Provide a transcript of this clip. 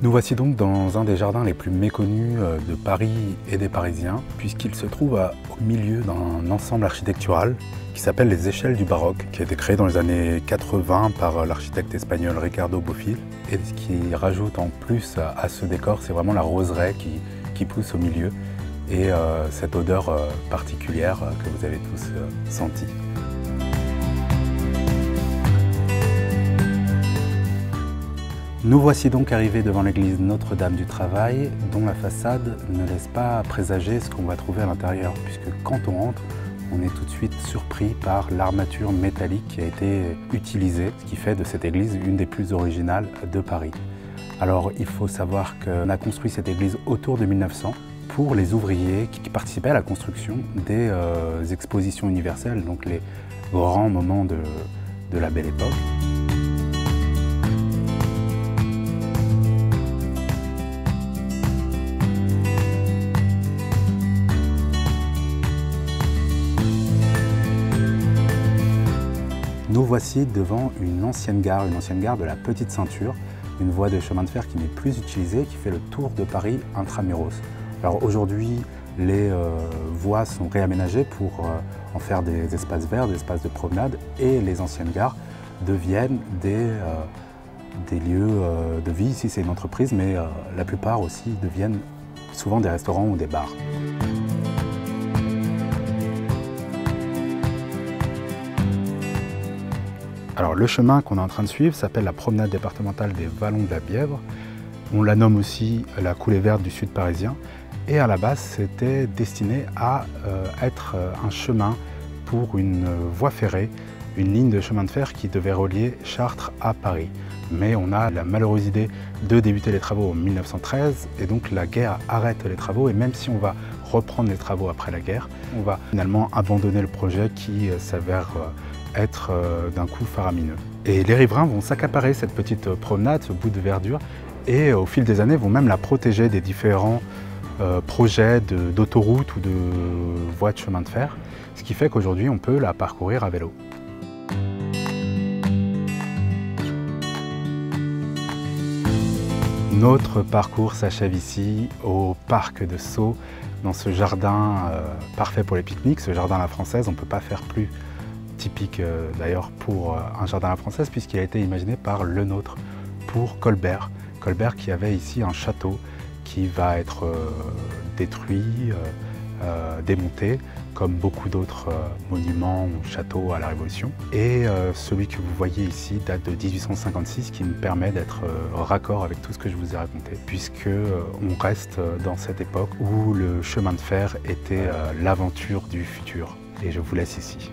Nous voici donc dans un des jardins les plus méconnus de Paris et des Parisiens, puisqu'il se trouve au milieu d'un ensemble architectural qui s'appelle les Échelles du Baroque, qui a été créé dans les années 80 par l'architecte espagnol Ricardo Bofill. Et ce qui rajoute en plus à ce décor, c'est vraiment la roseraie qui pousse au milieu et cette odeur particulière que vous avez tous sentie. Nous voici donc arrivés devant l'église Notre-Dame du Travail, dont la façade ne laisse pas présager ce qu'on va trouver à l'intérieur, puisque quand on rentre, on est tout de suite surpris par l'armature métallique qui a été utilisée, ce qui fait de cette église une des plus originales de Paris. Alors il faut savoir qu'on a construit cette église autour de 1900 pour les ouvriers qui participaient à la construction des expositions universelles, donc les grands moments de la Belle Époque. Nous voici devant une ancienne gare de la Petite Ceinture, une voie de chemin de fer qui n'est plus utilisée, qui fait le tour de Paris intramuros. Alors aujourd'hui, les voies sont réaménagées pour en faire des espaces verts, des espaces de promenade, et les anciennes gares deviennent des lieux de vie. Ici c'est une entreprise, mais la plupart aussi deviennent souvent des restaurants ou des bars. Alors le chemin qu'on est en train de suivre s'appelle la promenade départementale des Vallons de la Bièvre. On la nomme aussi la coulée verte du sud parisien. Et à la base, c'était destiné à être un chemin pour une voie ferrée, une ligne de chemin de fer qui devait relier Chartres à Paris. Mais on a la malheureuse idée de débuter les travaux en 1913 et donc la guerre arrête les travaux, et même si on va reprendre les travaux après la guerre, on va finalement abandonner le projet qui s'avère être d'un coup faramineux. Et les riverains vont s'accaparer cette petite promenade, ce bout de verdure, et au fil des années vont même la protéger des différents projets d'autoroutes ou de voies de chemin de fer, ce qui fait qu'aujourd'hui on peut la parcourir à vélo. Notre parcours s'achève ici au parc de Sceaux, dans ce jardin parfait pour les pique-niques, ce jardin à la française. On ne peut pas faire plus typique d'ailleurs pour un jardin à la française, puisqu'il a été imaginé par Lenôtre pour Colbert. Colbert qui avait ici un château qui va être détruit, démonté, comme beaucoup d'autres monuments ou châteaux à la Révolution. Et celui que vous voyez ici date de 1856, qui me permet d'être raccord avec tout ce que je vous ai raconté, puisque on reste dans cette époque où le chemin de fer était l'aventure du futur. Et je vous laisse ici.